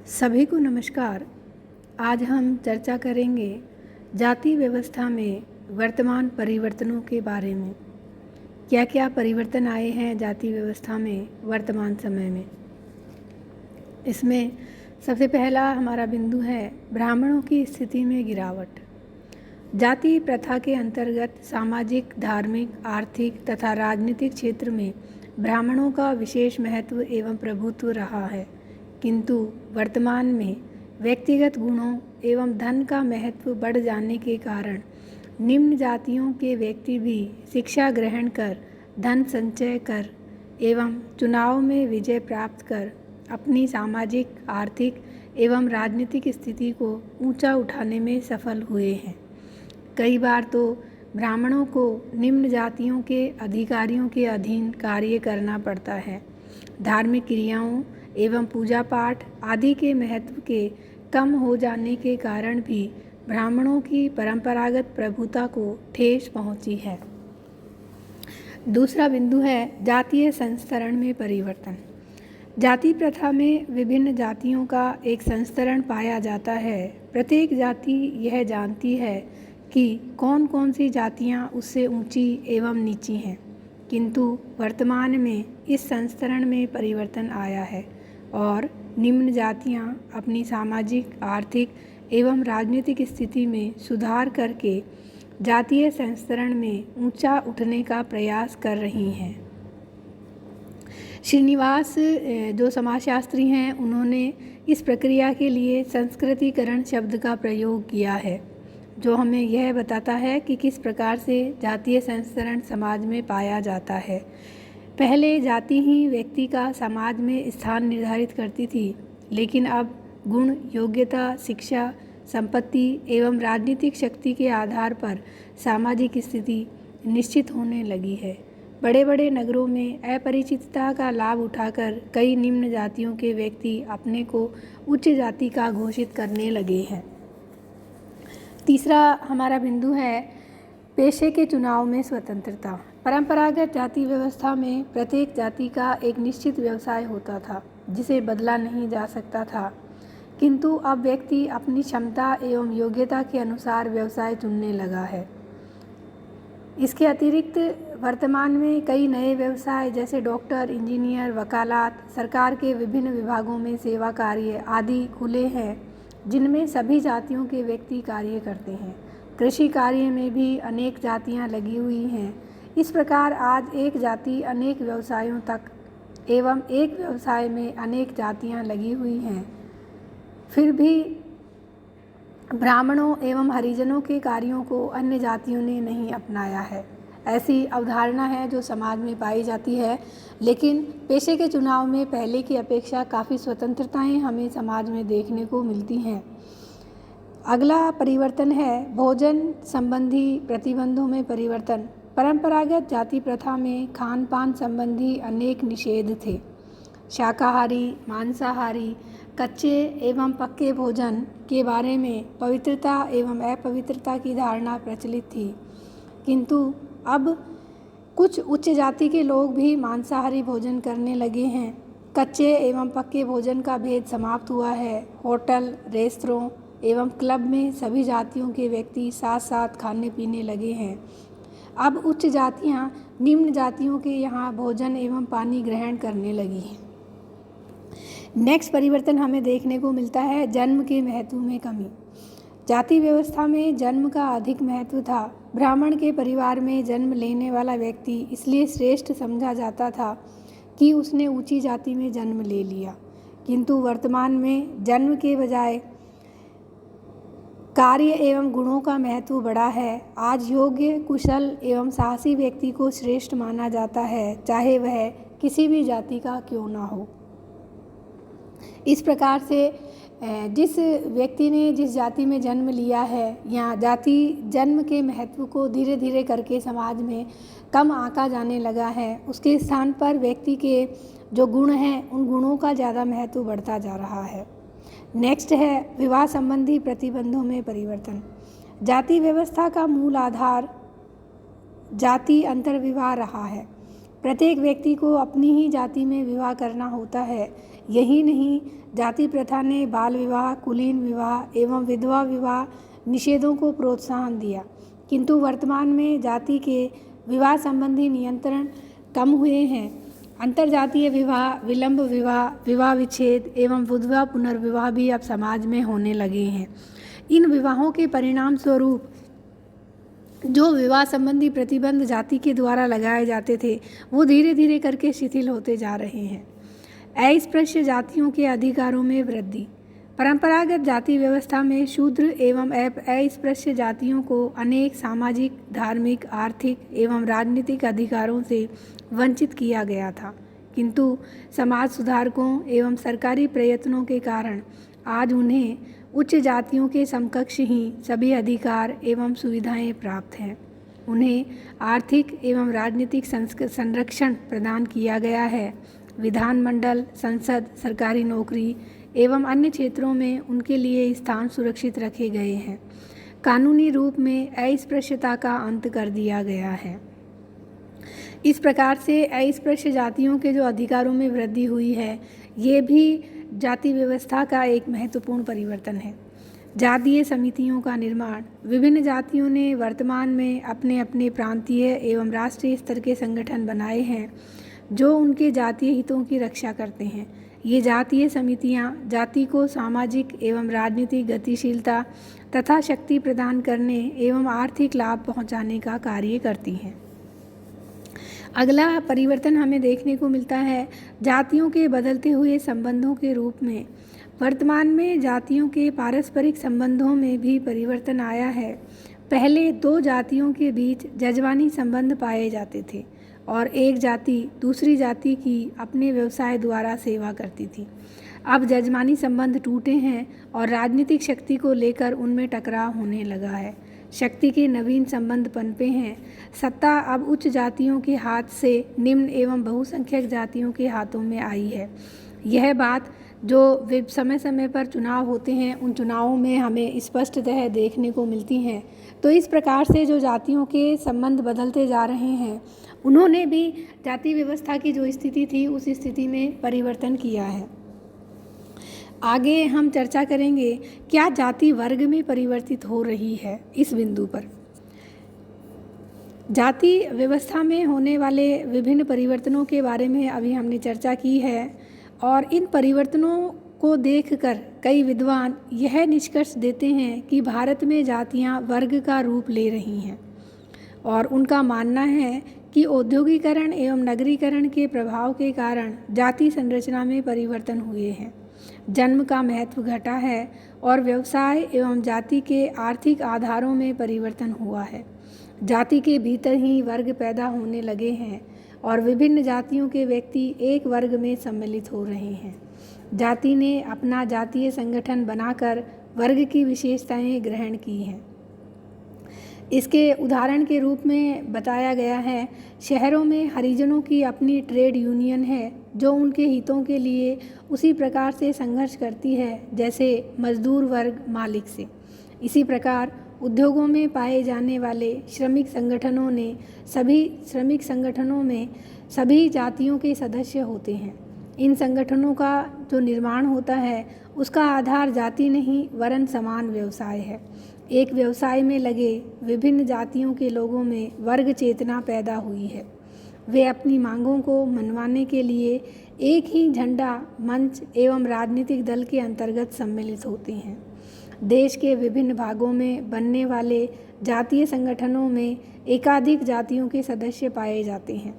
सभी को नमस्कार। आज हम चर्चा करेंगे जाति व्यवस्था में वर्तमान परिवर्तनों के बारे में। क्या क्या परिवर्तन आए हैं जाति व्यवस्था में वर्तमान समय में। इसमें सबसे पहला हमारा बिंदु है ब्राह्मणों की स्थिति में गिरावट। जाति प्रथा के अंतर्गत सामाजिक, धार्मिक, आर्थिक तथा राजनीतिक क्षेत्र में ब्राह्मणों का विशेष महत्व एवं प्रभुत्व रहा है, किंतु वर्तमान में व्यक्तिगत गुणों एवं धन का महत्व बढ़ जाने के कारण निम्न जातियों के व्यक्ति भी शिक्षा ग्रहण कर, धन संचय कर एवं चुनाव में विजय प्राप्त कर अपनी सामाजिक, आर्थिक एवं राजनीतिक स्थिति को ऊंचा उठाने में सफल हुए हैं। कई बार तो ब्राह्मणों को निम्न जातियों के अधिकारियों के अधीन कार्य करना पड़ता है। धार्मिक क्रियाओं एवं पूजा पाठ आदि के महत्व के कम हो जाने के कारण भी ब्राह्मणों की परंपरागत प्रभुता को ठेस पहुंची है। दूसरा बिंदु है जातीय संस्तरण में परिवर्तन। जाति प्रथा में विभिन्न जातियों का एक संस्तरण पाया जाता है। प्रत्येक जाति यह जानती है कि कौन कौन सी जातियां उससे ऊंची एवं नीची हैं, किंतु वर्तमान में इस संस्तरण में परिवर्तन आया है और निम्न जातियां अपनी सामाजिक, आर्थिक एवं राजनीतिक स्थिति में सुधार करके जातीय संस्तरण में ऊंचा उठने का प्रयास कर रही हैं। श्रीनिवास जो समाजशास्त्री हैं, उन्होंने इस प्रक्रिया के लिए संस्कृतिकरण शब्द का प्रयोग किया है, जो हमें यह बताता है कि किस प्रकार से जातीय संस्तरण समाज में पाया जाता है। पहले जाति ही व्यक्ति का समाज में स्थान निर्धारित करती थी, लेकिन अब गुण, योग्यता, शिक्षा, संपत्ति एवं राजनीतिक शक्ति के आधार पर सामाजिक स्थिति निश्चित होने लगी है। बड़े बड़े नगरों में अपरिचितता का लाभ उठाकर कई निम्न जातियों के व्यक्ति अपने को उच्च जाति का घोषित करने लगे हैं। तीसरा हमारा बिंदु है पेशे के चुनाव में स्वतंत्रता। परंपरागत जाति व्यवस्था में प्रत्येक जाति का एक निश्चित व्यवसाय होता था, जिसे बदला नहीं जा सकता था, किंतु अब व्यक्ति अपनी क्षमता एवं योग्यता के अनुसार व्यवसाय चुनने लगा है। इसके अतिरिक्त वर्तमान में कई नए व्यवसाय जैसे डॉक्टर, इंजीनियर, वकालत, सरकार के विभिन्न विभागों में सेवा कार्य आदि खुले हैं, जिनमें सभी जातियों के व्यक्ति कार्य करते हैं। कृषि कार्य में भी अनेक जातियां लगी हुई हैं। इस प्रकार आज एक जाति अनेक व्यवसायों तक एवं एक व्यवसाय में अनेक जातियां लगी हुई हैं। फिर भी ब्राह्मणों एवं हरिजनों के कार्यों को अन्य जातियों ने नहीं अपनाया है। ऐसी अवधारणा है जो समाज में पाई जाती है, लेकिन पेशे के चुनाव में पहले की अपेक्षा काफ़ी स्वतंत्रताएं हमें समाज में देखने को मिलती हैं। अगला परिवर्तन है भोजन संबंधी प्रतिबंधों में परिवर्तन। परंपरागत जाति प्रथा में खान पान संबंधी अनेक निषेध थे। शाकाहारी, मांसाहारी, कच्चे एवं पक्के भोजन के बारे में पवित्रता एवं अपवित्रता की धारणा प्रचलित थी, किंतु अब कुछ उच्च जाति के लोग भी मांसाहारी भोजन करने लगे हैं। कच्चे एवं पक्के भोजन का भेद समाप्त हुआ है। होटल, रेस्तरां एवं क्लब में सभी जातियों के व्यक्ति साथ साथ खाने पीने लगे हैं। अब उच्च जातियां निम्न जातियों के यहाँ भोजन एवं पानी ग्रहण करने लगी हैं। नेक्स्ट परिवर्तन हमें देखने को मिलता है जन्म के महत्व में कमी। जाति व्यवस्था में जन्म का अधिक महत्व था। ब्राह्मण के परिवार में जन्म लेने वाला व्यक्ति इसलिए श्रेष्ठ समझा जाता था कि उसने ऊंची जाति में जन्म ले लिया, किंतु वर्तमान में जन्म के बजाय कार्य एवं गुणों का महत्व बढ़ा है। आज योग्य, कुशल एवं साहसी व्यक्ति को श्रेष्ठ माना जाता है, चाहे वह किसी भी जाति का क्यों ना हो। इस प्रकार से जिस व्यक्ति ने जिस जाति में जन्म लिया है या जाति जन्म के महत्व को धीरे धीरे करके समाज में कम आंका जाने लगा है, उसके स्थान पर व्यक्ति के जो गुण हैं उन गुणों का ज़्यादा महत्व बढ़ता जा रहा है। नेक्स्ट है विवाह संबंधी प्रतिबंधों में परिवर्तन। जाति व्यवस्था का मूल आधार जाति अंतर्विवाह रहा है। प्रत्येक व्यक्ति को अपनी ही जाति में विवाह करना होता है। यही नहीं, जाति प्रथा ने बाल विवाह, कुलीन विवाह एवं विधवा विवाह निषेधों को प्रोत्साहन दिया, किंतु वर्तमान में जाति के विवाह संबंधी नियंत्रण कम हुए हैं। अंतरजातीय विवाह, विलंब विवाह, विवाह विच्छेद एवं विधवा पुनर्विवाह भी अब समाज में होने लगे हैं। इन विवाहों के परिणाम स्वरूप जो विवाह संबंधी प्रतिबंध जाति के द्वारा लगाए जाते थे, वो धीरे धीरे करके शिथिल होते जा रहे हैं। अस्पृश्य जातियों के अधिकारों में वृद्धि। परंपरागत जाति व्यवस्था में शूद्र एवं अस्पृश्य जातियों को अनेक सामाजिक, धार्मिक, आर्थिक एवं राजनीतिक अधिकारों से वंचित किया गया था, किंतु समाज सुधारकों एवं सरकारी प्रयत्नों के कारण आज उन्हें उच्च जातियों के समकक्ष ही सभी अधिकार एवं सुविधाएं प्राप्त हैं। उन्हें आर्थिक एवं राजनीतिक संरक्षण प्रदान किया गया है। विधानमंडल, संसद, सरकारी नौकरी एवं अन्य क्षेत्रों में उनके लिए स्थान सुरक्षित रखे गए हैं। कानूनी रूप में अस्पृश्यता का अंत कर दिया गया है। इस प्रकार से अस्पृश्य जातियों के जो अधिकारों में वृद्धि हुई है, ये भी जाति व्यवस्था का एक महत्वपूर्ण परिवर्तन है। जातीय समितियों का निर्माण। विभिन्न जातियों ने वर्तमान में अपने अपने प्रांतीय एवं राष्ट्रीय स्तर के संगठन बनाए हैं जो उनके जातीय हितों की रक्षा करते हैं। ये जातीय समितियां जाति को सामाजिक एवं राजनीतिक गतिशीलता तथा शक्ति प्रदान करने एवं आर्थिक लाभ पहुंचाने का कार्य करती हैं। अगला परिवर्तन हमें देखने को मिलता है जातियों के बदलते हुए संबंधों के रूप में। वर्तमान में जातियों के पारस्परिक संबंधों में भी परिवर्तन आया है। पहले दो जातियों के बीच जजमानी संबंध पाए जाते थे और एक जाति दूसरी जाति की अपने व्यवसाय द्वारा सेवा करती थी। अब जजमानी संबंध टूटे हैं और राजनीतिक शक्ति को लेकर उनमें टकराव होने लगा है। शक्ति के नवीन संबंध पनपे हैं। सत्ता अब उच्च जातियों के हाथ से निम्न एवं बहुसंख्यक जातियों के हाथों में आई है। यह बात जो समय समय पर चुनाव होते हैं, उन चुनावों में हमें स्पष्टतः देखने को मिलती हैं। तो इस प्रकार से जो जातियों के संबंध बदलते जा रहे हैं, उन्होंने भी जाति व्यवस्था की जो स्थिति थी उस स्थिति में परिवर्तन किया है। आगे हम चर्चा करेंगे क्या जाति वर्ग में परिवर्तित हो रही है। इस बिंदु पर जाति व्यवस्था में होने वाले विभिन्न परिवर्तनों के बारे में अभी हमने चर्चा की है और इन परिवर्तनों को देखकर कई विद्वान यह निष्कर्ष देते हैं कि भारत में जातियां वर्ग का रूप ले रही हैं और उनका मानना है कि औद्योगिकरण एवं नगरीकरण के प्रभाव के कारण जाति संरचना में परिवर्तन हुए हैं। जन्म का महत्व घटा है और व्यवसाय एवं जाति के आर्थिक आधारों में परिवर्तन हुआ है। जाति के भीतर ही वर्ग पैदा होने लगे हैं और विभिन्न जातियों के व्यक्ति एक वर्ग में सम्मिलित हो रहे हैं। जाति ने अपना जातीय संगठन बनाकर वर्ग की विशेषताएं ग्रहण की हैं। इसके उदाहरण के रूप में बताया गया है, शहरों में हरिजनों की अपनी ट्रेड यूनियन है जो उनके हितों के लिए उसी प्रकार से संघर्ष करती है जैसे मजदूर वर्ग मालिक से। इसी प्रकार उद्योगों में पाए जाने वाले श्रमिक संगठनों में सभी जातियों के सदस्य होते हैं। इन संगठनों का जो निर्माण होता है उसका आधार जाति नहीं वरन समान व्यवसाय है। एक व्यवसाय में लगे विभिन्न जातियों के लोगों में वर्ग चेतना पैदा हुई है। वे अपनी मांगों को मनवाने के लिए एक ही झंडा, मंच एवं राजनीतिक दल के अंतर्गत सम्मिलित होते हैं। देश के विभिन्न भागों में बनने वाले जातीय संगठनों में एकाधिक जातियों के सदस्य पाए जाते हैं।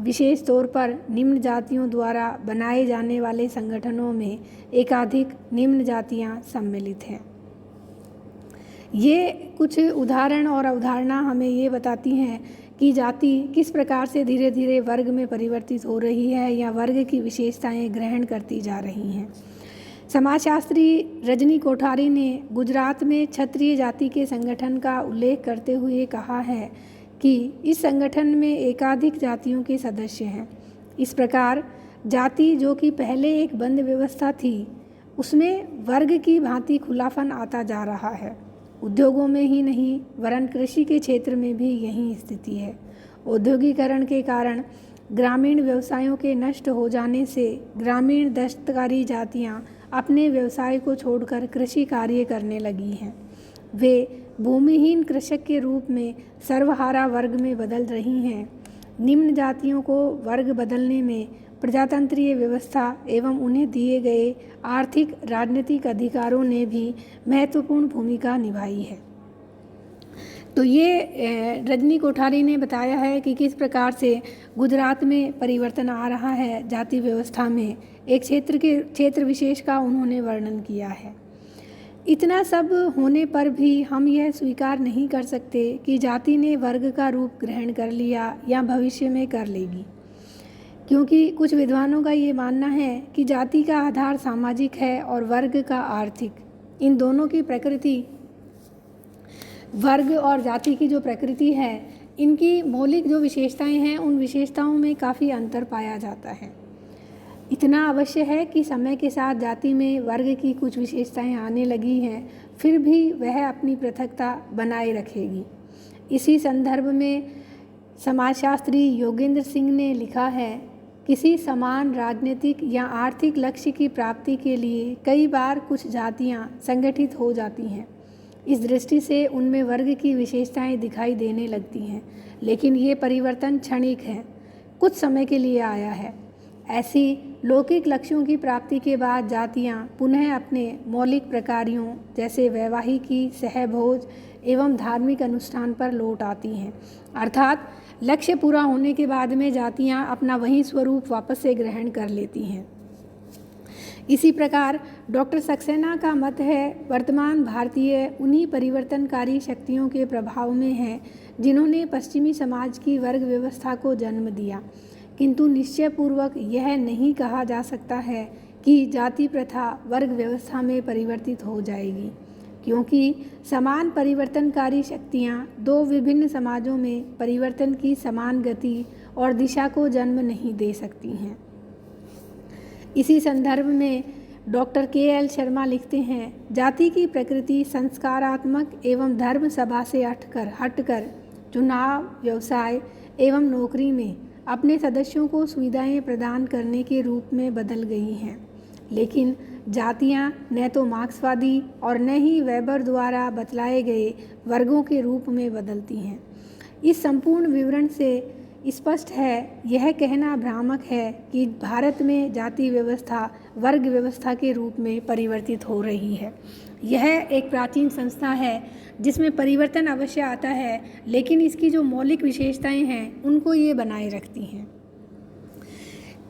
विशेष तौर पर निम्न जातियों द्वारा बनाए जाने वाले संगठनों में एकाधिक निम्न जातियां सम्मिलित हैं। ये कुछ उदाहरण और अवधारणा हमें ये बताती हैं कि जाति किस प्रकार से धीरे धीरे वर्ग में परिवर्तित हो रही है या वर्ग की विशेषताएं ग्रहण करती जा रही हैं। समाजशास्त्री रजनी कोठारी ने गुजरात में क्षत्रिय जाति के संगठन का उल्लेख करते हुए कहा है कि इस संगठन में एकाधिक जातियों के सदस्य हैं। इस प्रकार जाति जो कि पहले एक बंद व्यवस्था थी, उसमें वर्ग की भांति खुलापन आता जा रहा है। उद्योगों में ही नहीं वरन कृषि के क्षेत्र में भी यही स्थिति है। औद्योगिकरण के कारण ग्रामीण व्यवसायों के नष्ट हो जाने से ग्रामीण दस्तकारी जातियां अपने व्यवसाय को छोड़कर कृषि कार्य करने लगी हैं। वे भूमिहीन कृषक के रूप में सर्वहारा वर्ग में बदल रही हैं। निम्न जातियों को वर्ग बदलने में प्रजातंत्रीय व्यवस्था एवं उन्हें दिए गए आर्थिक राजनीतिक अधिकारों ने भी महत्वपूर्ण भूमिका निभाई है। तो ये रजनी कोठारी ने बताया है कि किस प्रकार से गुजरात में परिवर्तन आ रहा है जाति व्यवस्था में। एक क्षेत्र विशेष का उन्होंने वर्णन किया है। इतना सब होने पर भी हम यह स्वीकार नहीं कर सकते कि जाति ने वर्ग का रूप ग्रहण कर लिया या भविष्य में कर लेगी, क्योंकि कुछ विद्वानों का ये मानना है कि जाति का आधार सामाजिक है और वर्ग का आर्थिक। इन दोनों की प्रकृति, वर्ग और जाति की जो प्रकृति है, इनकी मौलिक जो विशेषताएं हैं उन विशेषताओं में काफ़ी अंतर पाया जाता है। इतना अवश्य है कि समय के साथ जाति में वर्ग की कुछ विशेषताएं आने लगी हैं, फिर भी वह अपनी पृथकता बनाए रखेगी। इसी संदर्भ में समाजशास्त्री योगेंद्र सिंह ने लिखा है, किसी समान राजनीतिक या आर्थिक लक्ष्य की प्राप्ति के लिए कई बार कुछ जातियां संगठित हो जाती हैं। इस दृष्टि से उनमें वर्ग की विशेषताएं दिखाई देने लगती हैं, लेकिन ये परिवर्तन क्षणिक है, कुछ समय के लिए आया है। ऐसी लौकिक लक्ष्यों की प्राप्ति के बाद जातियां पुनः अपने मौलिक प्रकारों जैसे वैवाहिकी, सहभोज एवं धार्मिक अनुष्ठान पर लौट आती हैं। अर्थात लक्ष्य पूरा होने के बाद में जातियां अपना वही स्वरूप वापस से ग्रहण कर लेती हैं। इसी प्रकार डॉक्टर सक्सेना का मत है, वर्तमान भारतीय उन्हीं परिवर्तनकारी शक्तियों के प्रभाव में है जिन्होंने पश्चिमी समाज की वर्ग व्यवस्था को जन्म दिया, किंतु निश्चयपूर्वक यह नहीं कहा जा सकता है कि जाति प्रथा वर्ग व्यवस्था में परिवर्तित हो जाएगी, क्योंकि समान परिवर्तनकारी शक्तियाँ दो विभिन्न समाजों में परिवर्तन की समान गति और दिशा को जन्म नहीं दे सकती हैं। इसी संदर्भ में डॉक्टर के.एल. शर्मा लिखते हैं, जाति की प्रकृति संस्कारात्मक एवं धर्म सभा से हटकर चुनाव, व्यवसाय एवं नौकरी में अपने सदस्यों को सुविधाएं प्रदान करने के रूप में बदल गई हैं। लेकिन जातियां न तो मार्क्सवादी और न ही वेबर द्वारा बतलाए गए वर्गों के रूप में बदलती हैं। इस संपूर्ण विवरण से स्पष्ट है, यह कहना भ्रामक है कि भारत में जाति व्यवस्था वर्ग व्यवस्था के रूप में परिवर्तित हो रही है। यह एक प्राचीन संस्था है जिसमें परिवर्तन अवश्य आता है, लेकिन इसकी जो मौलिक विशेषताएं हैं उनको ये बनाए रखती हैं।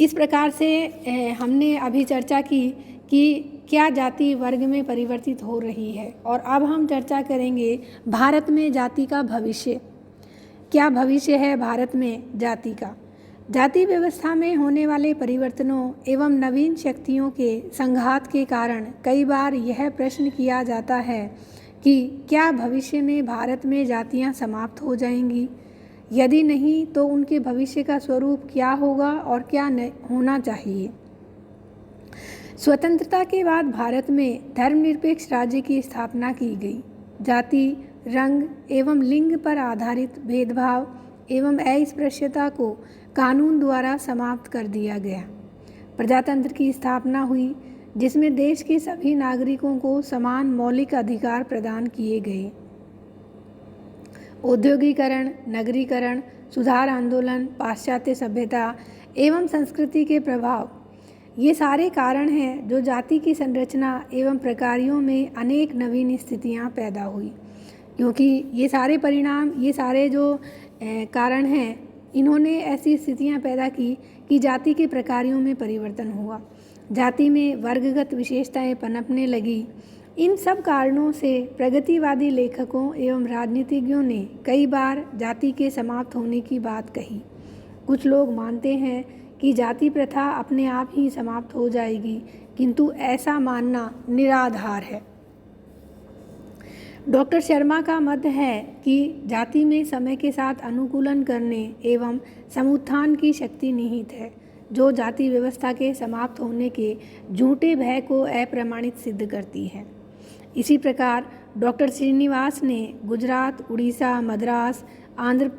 इस प्रकार से हमने अभी चर्चा की कि क्या जाति वर्ग में परिवर्तित हो रही है, और अब हम चर्चा करेंगे भारत में जाति का भविष्य। क्या भविष्य है भारत में जाति का? जाति व्यवस्था में होने वाले परिवर्तनों एवं नवीन शक्तियों के संघात के कारण कई बार यह प्रश्न किया जाता है कि क्या भविष्य में भारत में जातियां समाप्त हो जाएंगी? यदि नहीं तो उनके भविष्य का स्वरूप क्या होगा और क्या होना चाहिए? स्वतंत्रता के बाद भारत में धर्मनिरपेक्ष राज्य की स्थापना की गई। जाति, रंग एवं लिंग पर आधारित भेदभाव एवं अस्पृश्यता को कानून द्वारा समाप्त कर दिया गया। प्रजातंत्र की स्थापना हुई जिसमें देश के सभी नागरिकों को समान मौलिक अधिकार प्रदान किए गए। औद्योगिकरण, नगरीकरण, सुधार आंदोलन, पाश्चात्य सभ्यता एवं संस्कृति के प्रभाव, ये सारे कारण हैं जो जाति की संरचना एवं प्रकारों में अनेक नवीन स्थितियां पैदा हुई। क्योंकि ये सारे परिणाम, ये सारे जो कारण हैं, इन्होंने ऐसी स्थितियां पैदा की कि जाति के प्रकारों में परिवर्तन हुआ, जाति में वर्गगत विशेषताएं पनपने लगी। इन सब कारणों से प्रगतिवादी लेखकों एवं राजनीतिज्ञों ने कई बार जाति के समाप्त होने की बात कही। कुछ लोग मानते हैं कि जाति प्रथा अपने आप ही समाप्त हो जाएगी, किंतु ऐसा मानना निराधार है। डॉक्टर शर्मा का मत है कि जाति में समय के साथ अनुकूलन करने एवं समुत्थान की शक्ति निहित है, जो जाति व्यवस्था के समाप्त होने के झूठे भय को अप्रमाणित सिद्ध करती है। इसी प्रकार डॉक्टर श्रीनिवास ने गुजरात, उड़ीसा, मद्रास, आंध्र,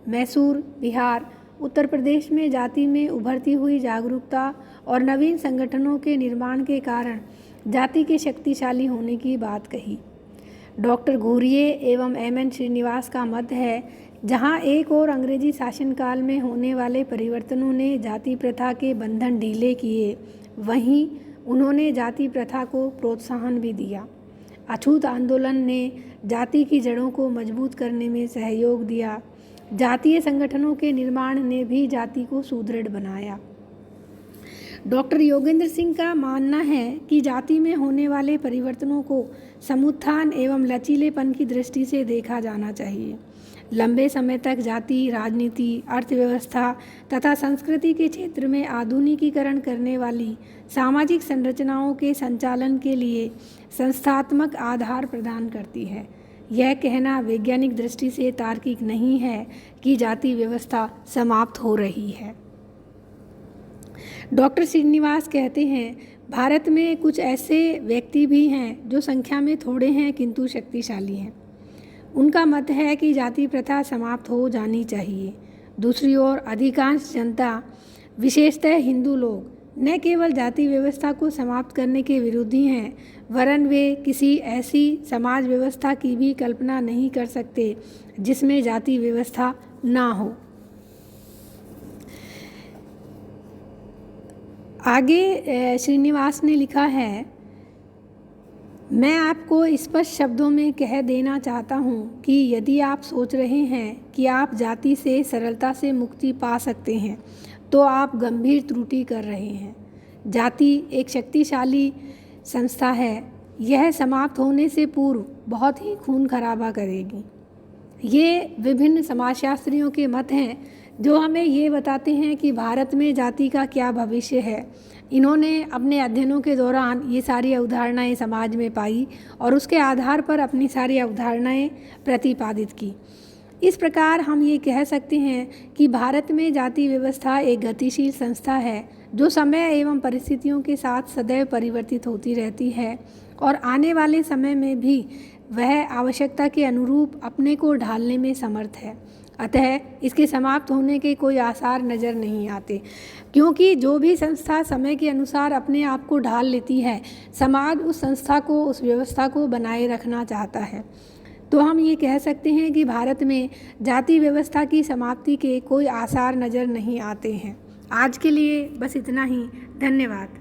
मैसूर, बिहार उत्तर प्रदेश में जाति में उभरती हुई जागरूकता और नवीन संगठनों के निर्माण के कारण जाति के शक्तिशाली होने की बात कही। डॉक्टर घुरिये एवं एम.एन. श्रीनिवास का मत है, जहां एक और अंग्रेजी शासनकाल में होने वाले परिवर्तनों ने जाति प्रथा के बंधन ढीले किए, वहीं उन्होंने जाति प्रथा को प्रोत्साहन भी दिया। अछूत आंदोलन ने जाति की जड़ों को मजबूत करने में सहयोग दिया। जातीय संगठनों के निर्माण ने भी जाति को सुदृढ़ बनाया। डॉक्टर योगेंद्र सिंह का मानना है कि जाति में होने वाले परिवर्तनों को समुत्थान एवं लचीलेपन की दृष्टि से देखा जाना चाहिए। लंबे समय तक जाति राजनीति, अर्थव्यवस्था तथा संस्कृति के क्षेत्र में आधुनिकीकरण करने वाली सामाजिक संरचनाओं के संचालन के लिए संस्थात्मक आधार प्रदान करती है। यह कहना वैज्ञानिक दृष्टि से तार्किक नहीं है कि जाति व्यवस्था समाप्त हो रही है। डॉक्टर श्रीनिवास कहते हैं, भारत में कुछ ऐसे व्यक्ति भी हैं जो संख्या में थोड़े हैं किंतु शक्तिशाली हैं। उनका मत है कि जाति प्रथा समाप्त हो जानी चाहिए। दूसरी ओर अधिकांश जनता, विशेषतः हिंदू लोग, न केवल जाति व्यवस्था को समाप्त करने के विरोधी हैं, वरन वे किसी ऐसी समाज व्यवस्था की भी कल्पना नहीं कर सकते जिसमें जाति व्यवस्था ना हो। आगे श्रीनिवास ने लिखा है, मैं आपको स्पष्ट शब्दों में कह देना चाहता हूँ कि यदि आप सोच रहे हैं कि आप जाति से सरलता से मुक्ति पा सकते हैं तो आप गंभीर त्रुटि कर रहे हैं। जाति एक शक्तिशाली संस्था है, यह समाप्त होने से पूर्व बहुत ही खून खराबा करेगी। ये विभिन्न समाजशास्त्रियों के मत हैं जो हमें ये बताते हैं कि भारत में जाति का क्या भविष्य है। इन्होंने अपने अध्ययनों के दौरान ये सारी अवधारणाएं समाज में पाई और उसके आधार पर अपनी सारी अवधारणाएं प्रतिपादित की। इस प्रकार हम ये कह सकते हैं कि भारत में जाति व्यवस्था एक गतिशील संस्था है जो समय एवं परिस्थितियों के साथ सदैव परिवर्तित होती रहती है और आने वाले समय में भी वह आवश्यकता के अनुरूप अपने को ढालने में समर्थ है। अतः इसके समाप्त होने के कोई आसार नज़र नहीं आते, क्योंकि जो भी संस्था समय के अनुसार अपने आप को ढाल लेती है, समाज उस संस्था को, उस व्यवस्था को बनाए रखना चाहता है। तो हम ये कह सकते हैं कि भारत में जाति व्यवस्था की समाप्ति के कोई आसार नज़र नहीं आते हैं। आज के लिए बस इतना ही। धन्यवाद।